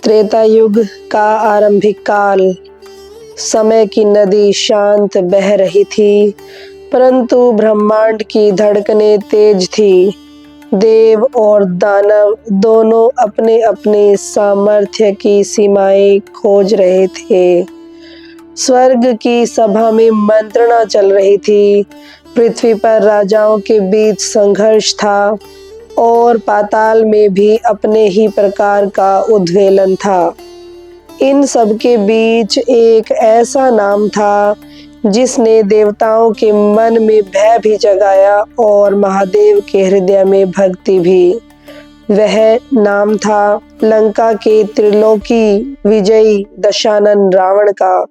त्रेता युग का आरंभिक काल। समय की नदी शांत बह रही थी, परंतु ब्रह्मांड की धड़कनें तेज थी। देव और दानव दोनों अपने अपने सामर्थ्य की सीमाएं खोज रहे थे। स्वर्ग की सभा में मंत्रणा चल रही थी। पृथ्वी पर राजाओं के बीच संघर्ष था और पाताल में भी अपने ही प्रकार का उद्वेलन था। इन सब के बीच एक ऐसा नाम था जिसने देवताओं के मन में भय भी जगाया और महादेव के हृदय में भक्ति भी। वह नाम था लंका के त्रिलोकी विजयी दशानन रावण का।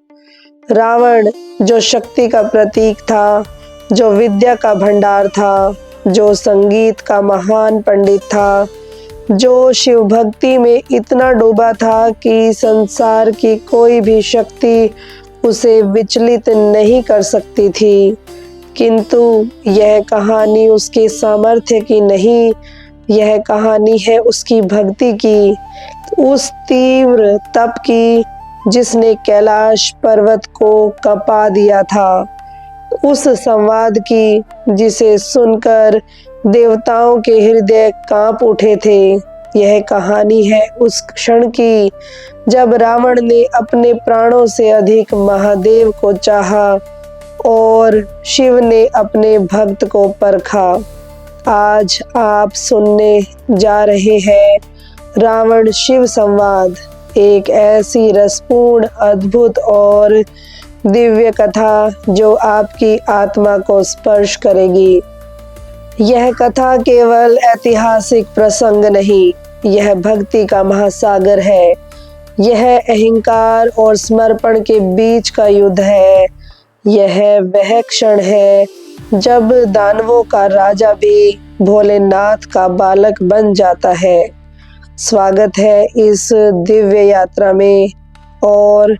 रावण जो शक्ति का प्रतीक था, जो विद्या का भंडार था, जो संगीत का महान पंडित था, जो शिव भक्ति में इतना डूबा था कि संसार की कोई भी शक्ति उसे विचलित नहीं कर सकती थी। किंतु यह कहानी उसके सामर्थ्य की नहीं, यह कहानी है उसकी भक्ति की, उस तीव्र तप की जिसने कैलाश पर्वत को कंपा दिया था, उस संवाद की जिसे सुनकर देवताओं के हृदय कांप उठे थे। यह कहानी है उस क्षण की जब रावण ने अपने प्राणों से अधिक महादेव को चाहा और शिव ने अपने भक्त को परखा। आज आप सुनने जा रहे हैं रावण शिव संवाद, एक ऐसी रसपूर्ण, अद्भुत और दिव्य कथा जो आपकी आत्मा को स्पर्श करेगी। यह कथा केवल ऐतिहासिक प्रसंग नहीं, यह भक्ति का महासागर है। यह अहंकार और समर्पण के बीच का युद्ध है। यह वह क्षण है जब दानवों का राजा भी भोलेनाथ का बालक बन जाता है। स्वागत है इस दिव्य यात्रा में और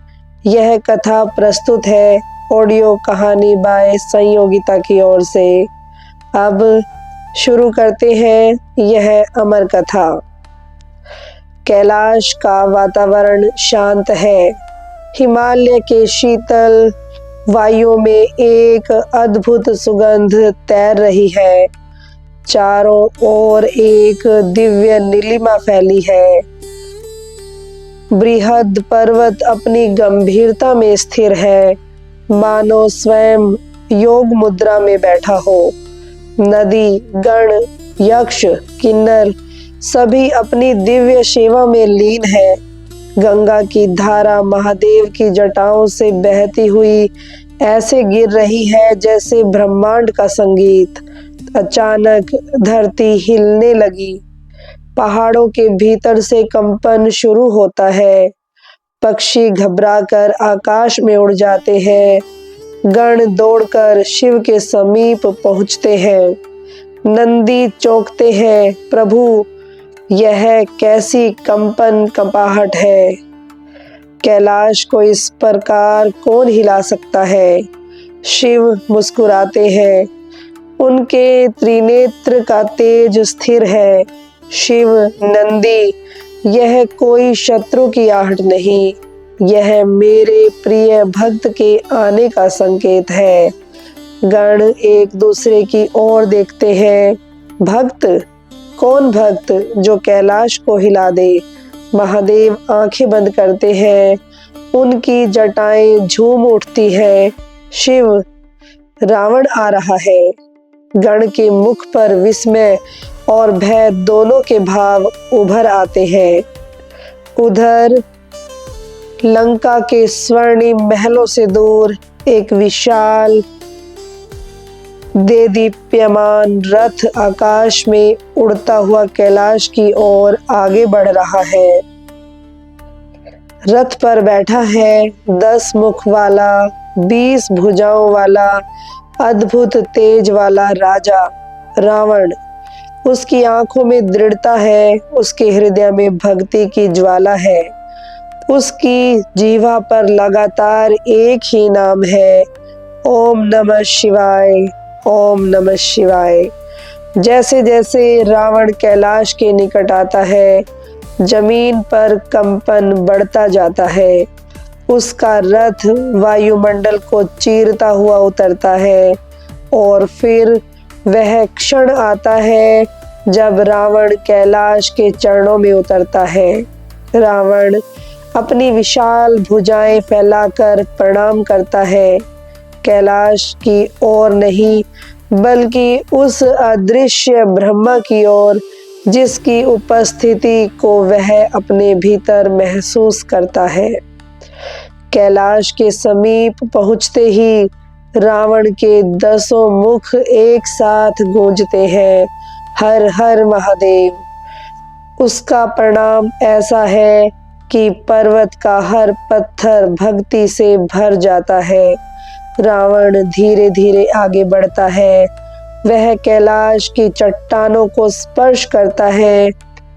यह कथा प्रस्तुत है ऑडियो कहानी बाय संयोगिता की ओर से। अब शुरू करते हैं यह अमर कथा। कैलाश का वातावरण शांत है। हिमालय के शीतल वायु में एक अद्भुत सुगंध तैर रही है। चारों ओर एक दिव्य नीलिमा फैली है। बृहद पर्वत अपनी गंभीरता में स्थिर है, मानो स्वयं योग मुद्रा में बैठा हो। नदी, गण, यक्ष, किन्नर सभी अपनी दिव्य सेवा में लीन है। गंगा की धारा महादेव की जटाओं से बहती हुई ऐसे गिर रही है जैसे ब्रह्मांड का संगीत। अचानक धरती हिलने लगी। पहाड़ों के भीतर से कंपन शुरू होता है। पक्षी घबराकर आकाश में उड़ जाते हैं। गण दौड़कर शिव के समीप पहुंचते हैं। नंदी चौंकते हैं, प्रभु यह कैसी कंपन कंपाहट है। कैलाश को इस प्रकार कौन हिला सकता है। शिव मुस्कुराते हैं। उनके त्रिनेत्र का तेज स्थिर है। शिव, नंदी, यह कोई शत्रु की आहट नहीं, यह मेरे प्रिय भक्त के आने का संकेत है। गण एक दूसरे की ओर देखते हैं। भक्त? कौन भक्त जो कैलाश को हिला दे? महादेव आंखें बंद करते हैं। उनकी जटाएं झूम उठती है। शिव, रावण आ रहा है। गण के मुख पर विस्मय और भय दोनों के भाव उभर आते हैं। उधर लंका के स्वर्णिम महलों से दूर एक विशाल देदीप्यमान रथ आकाश में उड़ता हुआ कैलाश की ओर आगे बढ़ रहा है। रथ पर बैठा है 10 मुख वाला, 20 भुजाओं वाला, अद्भुत तेज वाला राजा रावण। उसकी आंखों में दृढ़ता है, उसके हृदय में भक्ति की ज्वाला है। उसकी जीवा पर लगातार एक ही नाम है, ओम नमः शिवाय, ओम नमः शिवाय। जैसे जैसे रावण कैलाश के निकट आता है, जमीन पर कंपन बढ़ता जाता है। उसका रथ वायुमंडल को चीरता हुआ उतरता है और फिर वह क्षण आता है जब रावण कैलाश के चरणों में उतरता है। रावण अपनी विशाल भुजाएं फैलाकर प्रणाम करता है, कैलाश की ओर नहीं बल्कि उस अदृश्य ब्रह्मा की ओर जिसकी उपस्थिति को वह अपने भीतर महसूस करता है। कैलाश के समीप पहुंचते ही रावण के 10 मुख एक साथ गूंजते हैं, हर हर महादेव। उसका प्रणाम ऐसा है कि पर्वत का हर पत्थर भक्ति से भर जाता है। रावण धीरे धीरे आगे बढ़ता है। वह कैलाश की चट्टानों को स्पर्श करता है,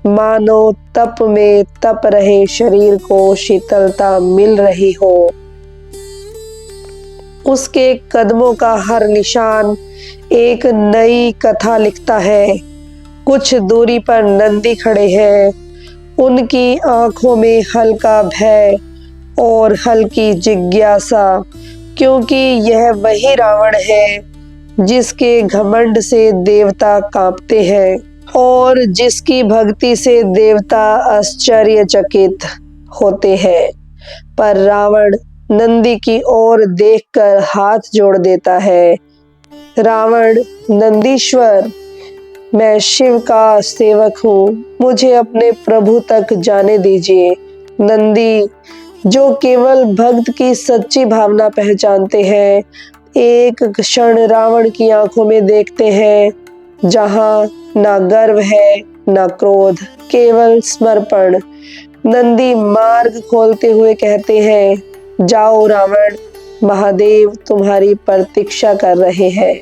मानो तप में तप रहे शरीर को शीतलता मिल रही हो। उसके कदमों का हर निशान एक नई कथा लिखता है। कुछ दूरी पर नंदी खड़े हैं। उनकी आंखों में हल्का भय और हल्की जिज्ञासा, क्योंकि यह वही रावण है जिसके घमंड से देवता कांपते हैं और जिसकी भक्ति से देवता आश्चर्यचकित होते हैं। पर रावण नंदी की ओर देखकर हाथ जोड़ देता है। रावण, नंदीश्वर, मैं शिव का सेवक हूँ, मुझे अपने प्रभु तक जाने दीजिए। नंदी, जो केवल भक्त की सच्ची भावना पहचानते हैं, एक क्षण रावण की आंखों में देखते हैं, जहां ना गर्व है ना क्रोध, केवल समर्पण। नंदी मार्ग खोलते हुए कहते हैं, जाओ रावण, महादेव तुम्हारी प्रतीक्षा कर रहे हैं।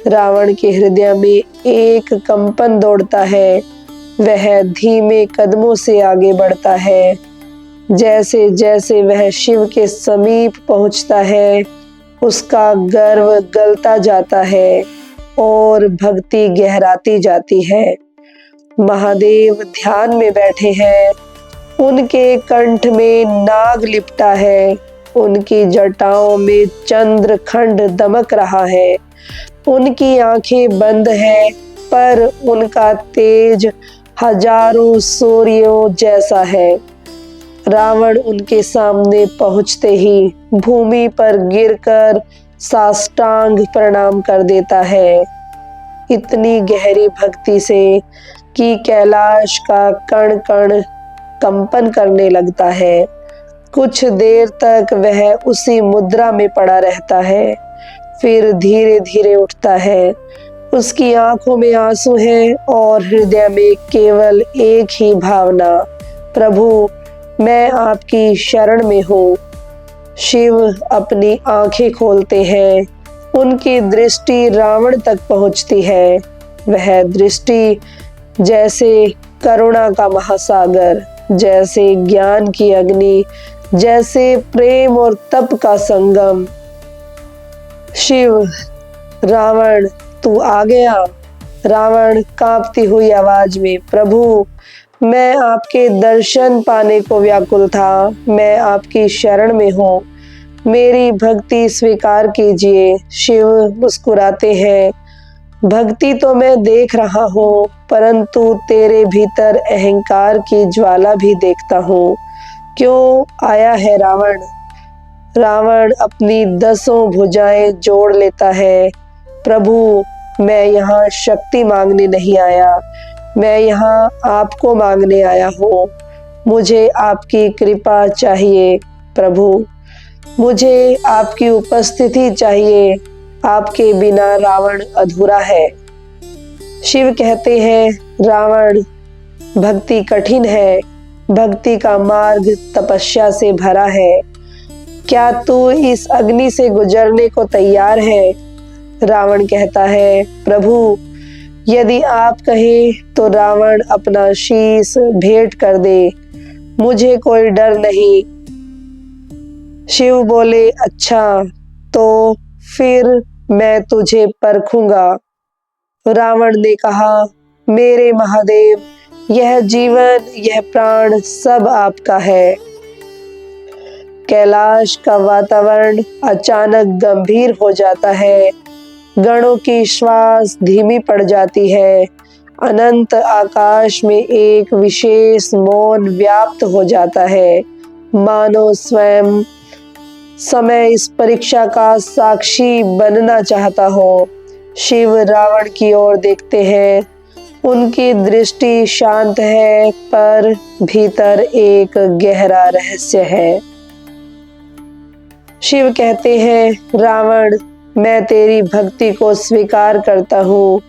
रावण के हृदय में एक कंपन दौड़ता है। वह धीमे कदमों से आगे बढ़ता है। जैसे जैसे वह शिव के समीप पहुंचता है, उसका गर्व गलता जाता है और भक्ति गहराती जाती है। महादेव ध्यान में बैठे हैं। उनके कंठ में नाग लिपटा है। उनकी जटाओं में चंद्रखंड दमक रहा है। उनकी आंखें बंद हैं, पर उनका तेज हजारों सूर्यों जैसा है। रावण उनके सामने पहुंचते ही भूमि पर गिरकर साष्टांग प्रणाम कर देता है, इतनी गहरी भक्ति से कि कैलाश का कण कण कंपन करने लगता है। कुछ देर तक वह उसी मुद्रा में पड़ा रहता है, फिर धीरे धीरे उठता है। उसकी आंखों में आंसू हैं और हृदय में केवल एक ही भावना, प्रभु मैं आपकी शरण में हूँ। शिव अपनी आंखें खोलते हैं। उनकी दृष्टि रावण तक पहुंचती है। वह दृष्टि जैसे करुणा का महासागर, जैसे ज्ञान की अग्नि, जैसे प्रेम और तप का संगम। शिव, रावण तू आ गया। रावण कांपती हुई आवाज में, प्रभु मैं आपके दर्शन पाने को व्याकुल था। मैं आपकी शरण में हूँ, मेरी भक्ति स्वीकार कीजिए। शिव मुस्कुराते हैं, भक्ति तो मैं देख रहा हूँ, परंतु तेरे भीतर अहंकार की ज्वाला भी देखता हूँ। क्यों आया है रावण? रावण अपनी 10 भुजाएं जोड़ लेता है, प्रभु मैं यहाँ शक्ति मांगने नहीं आया, मैं यहाँ आपको मांगने आया हूँ। मुझे आपकी कृपा चाहिए प्रभु, मुझे आपकी उपस्थिति चाहिए। आपके बिना रावण अधूरा है। शिव कहते हैं, रावण भक्ति कठिन है, भक्ति का मार्ग तपस्या से भरा है। क्या तू इस अग्नि से गुजरने को तैयार है? रावण कहता है, प्रभु यदि आप कहें तो रावण अपना शीश भेंट कर दे, मुझे कोई डर नहीं। शिव बोले, अच्छा तो फिर मैं तुझे परखूंगा। रावण ने कहा, मेरे महादेव यह जीवन, यह प्राण सब आपका है। कैलाश का वातावरण अचानक गंभीर हो जाता है। गणों की श्वास धीमी पड़ जाती है। अनंत आकाश में एक विशेष मौन व्याप्त हो जाता है, मानो स्वयं समय इस परीक्षा का साक्षी बनना चाहता हो। शिव रावण की ओर देखते हैं। उनकी दृष्टि शांत है, पर भीतर एक गहरा रहस्य है। शिव कहते हैं, रावण, मैं तेरी भक्ति को स्वीकार करता हूँ,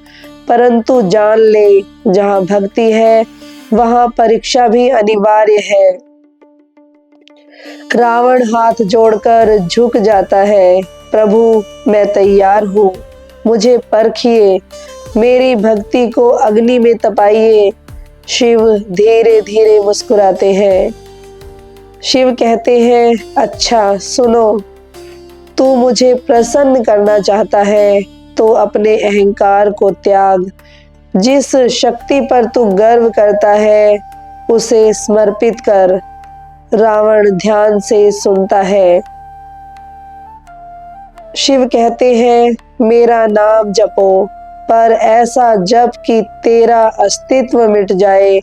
परंतु जान ले, जहाँ भक्ति है वहाँ परीक्षा भी अनिवार्य है। रावण हाथ जोड़कर झुक जाता है। प्रभु, मैं तैयार हूँ, मुझे परखिए, मेरी भक्ति को अग्नि में तपाइए। शिव धीरे धीरे मुस्कुराते हैं। शिव कहते हैं, अच्छा सुनो, तू मुझे प्रसन्न करना चाहता है तो अपने अहंकार को त्याग। जिस शक्ति पर तू गर्व करता है उसे समर्पित कर। रावण ध्यान से सुनता है। शिव कहते हैं, मेरा नाम जपो, पर ऐसा जप कि तेरा अस्तित्व मिट जाए।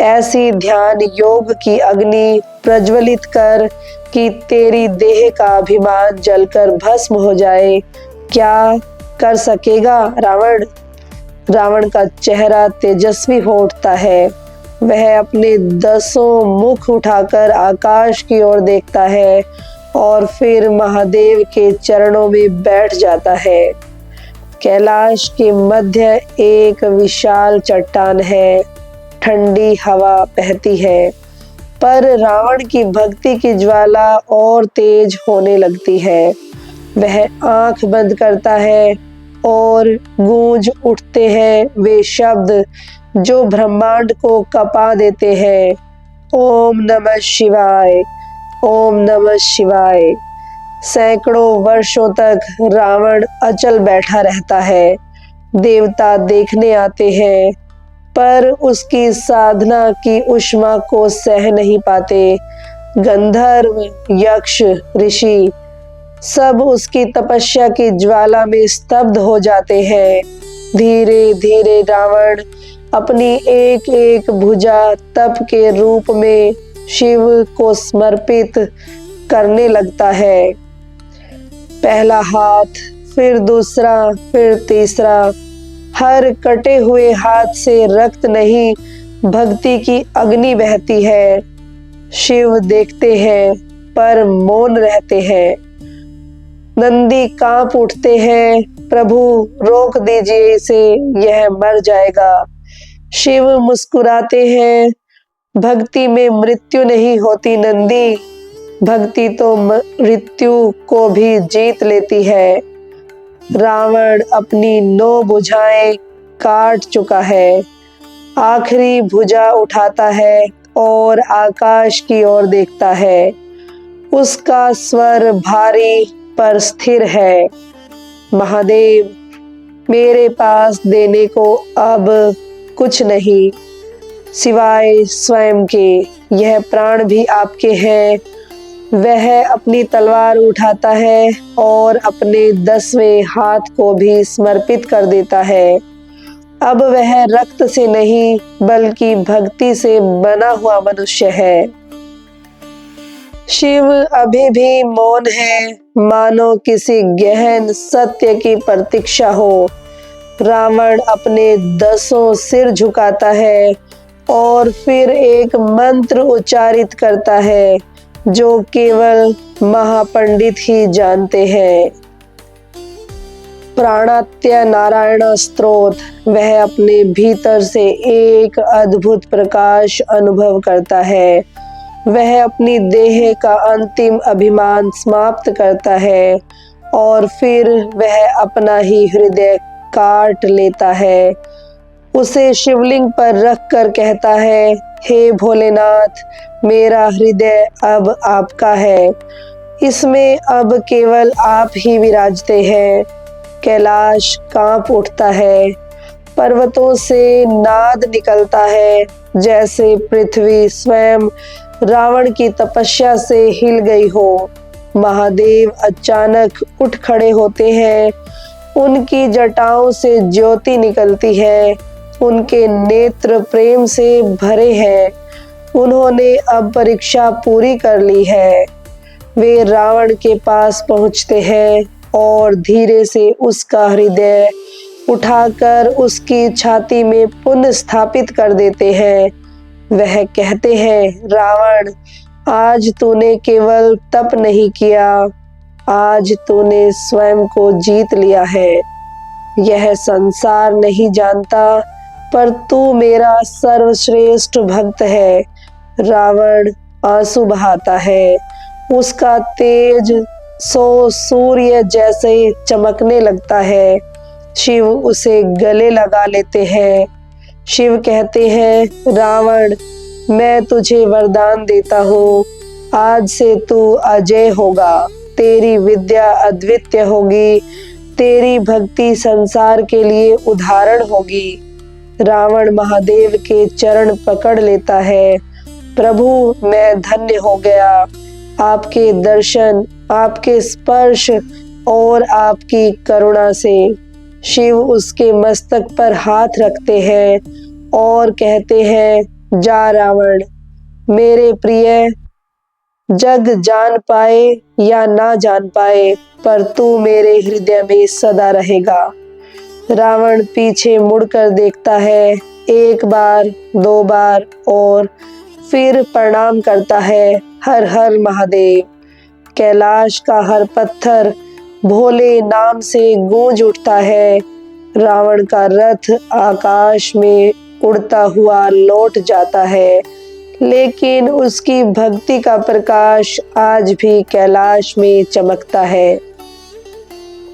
ऐसी ध्यान योग की अग्नि प्रज्वलित कर कि तेरी देह का अभिमान जलकर भस्म हो जाए। क्या कर सकेगा रावण? रावण का चेहरा तेजस्वी हो उठता है। वह अपने 10 मुख उठाकर आकाश की ओर देखता है और फिर महादेव के चरणों में बैठ जाता है। कैलाश के मध्य एक विशाल चट्टान है। ठंडी हवा बहती है, पर रावण की भक्ति की ज्वाला और तेज होने लगती है। वह आंख बंद करता है और गूंज उठते हैं वे शब्द जो ब्रह्मांड को कपा देते हैं। ओम नमः शिवाय, ओम नमः शिवाय। सैकड़ों वर्षों तक रावण अचल बैठा रहता है। देवता देखने आते हैं, पर उसकी साधना की ऊष्मा को सह नहीं पाते। गंधर्व, यक्ष, ऋषि सब उसकी तपस्या की ज्वाला में स्तब्ध हो जाते हैं। धीरे धीरे रावण अपनी एक एक भुजा तप के रूप में शिव को समर्पित करने लगता है। पहला हाथ, फिर दूसरा, फिर तीसरा। हर कटे हुए हाथ से रक्त नहीं, भक्ति की अग्नि बहती है। शिव देखते हैं, पर मौन रहते हैं। नंदी कांप उठते हैं। प्रभु, रोक दीजिए इसे, यह मर जाएगा। शिव मुस्कुराते हैं। भक्ति में मृत्यु नहीं होती नंदी, भक्ति तो मृत्यु को भी जीत लेती है। रावण अपनी 9 भुजाएं काट चुका है। आखिरी भुजा उठाता है और आकाश की ओर देखता है। उसका स्वर भारी पर स्थिर है। महादेव, मेरे पास देने को अब कुछ नहीं सिवाय स्वयं के। यह प्राण भी आपके हैं। वह अपनी तलवार उठाता है और अपने 10वें हाथ को भी समर्पित कर देता है। अब वह रक्त से नहीं, बल्कि भक्ति से बना हुआ मनुष्य है। शिव अभी भी मौन है, मानो किसी गहन सत्य की प्रतीक्षा हो। रावण अपने 10 सिर झुकाता है और फिर एक मंत्र उच्चारित करता है जो केवल महापंडित ही जानते हैं। प्राणात्य नारायण स्तोत्र। वह अपने भीतर से एक अद्भुत प्रकाश अनुभव करता है। वह अपनी देह का अंतिम अभिमान समाप्त करता है और फिर वह अपना ही हृदय काट लेता है। उसे शिवलिंग पर रखकर कहता है, हे भोलेनाथ, मेरा हृदय अब आपका है। इसमें अब केवल आप ही विराजते हैं। कैलाश कांप उठता है। पर्वतों से नाद निकलता है, जैसे पृथ्वी स्वयं रावण की तपस्या से हिल गई हो। महादेव अचानक उठ खड़े होते हैं। उनकी जटाओं से ज्योति निकलती है। उनके नेत्र प्रेम से भरे हैं। उन्होंने अब परीक्षा पूरी कर ली है। वे रावण के पास पहुंचते हैं और धीरे से उसका हृदय उठाकर उसकी छाती में पुनः स्थापित कर देते हैं। वह कहते हैं, रावण, आज तूने केवल तप नहीं किया, आज तूने स्वयं को जीत लिया है। यह संसार नहीं जानता, पर तू मेरा सर्वश्रेष्ठ भक्त है। रावण आंसू बहाता है। उसका तेज सूर्य जैसे चमकने लगता है। शिव उसे गले लगा लेते हैं। शिव कहते हैं, रावण, मैं तुझे वरदान देता हूँ, आज से तू अजय होगा। तेरी विद्या अद्वितीय होगी। तेरी भक्ति संसार के लिए उदाहरण होगी। रावण महादेव के चरण पकड़ लेता है। प्रभु, मैं धन्य हो गया। आपके दर्शन, आपके स्पर्श और आपकी करुणा से। शिव उसके मस्तक पर हाथ रखते हैं और कहते हैं, जा रावण। मेरे प्रिय, जग जान पाए या ना जान पाए, पर तू मेरे हृदय में सदा रहेगा। रावण पीछे मुड़कर देखता है, एक बार, 2 बार और फिर प्रणाम करता है। हर हर महादेव। कैलाश का हर पत्थर भोले नाम से गूंज उठता है। रावण का रथ आकाश में उड़ता हुआ लौट जाता है, लेकिन उसकी भक्ति का प्रकाश आज भी कैलाश में चमकता है।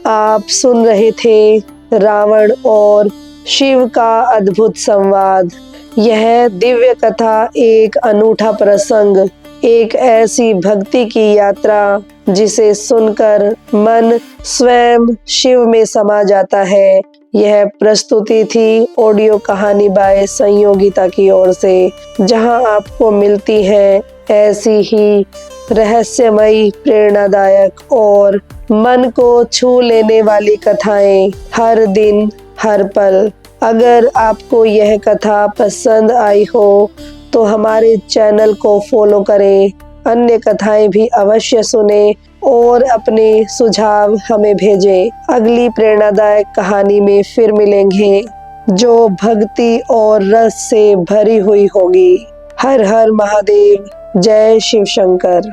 आप सुन रहे थे रावण और शिव का अद्भुत संवाद। यह दिव्य कथा एक अनूठा प्रसंग, एक ऐसी भक्ति की यात्रा जिसे सुनकर मन स्वयं शिव में समा जाता है। यह प्रस्तुति थी ऑडियो कहानी बाय संयोगिता की ओर से, जहां आपको मिलती है ऐसी ही रहस्यमयी, प्रेरणादायक और मन को छू लेने वाली कथाएं हर दिन, हर पल। अगर आपको यह कथा पसंद आई हो तो हमारे चैनल को फॉलो करें, अन्य कथाएं भी अवश्य सुनें और अपने सुझाव हमें भेजें। अगली प्रेरणादायक कहानी में फिर मिलेंगे, जो भक्ति और रस से भरी हुई होगी। हर हर महादेव। जय शिव शंकर।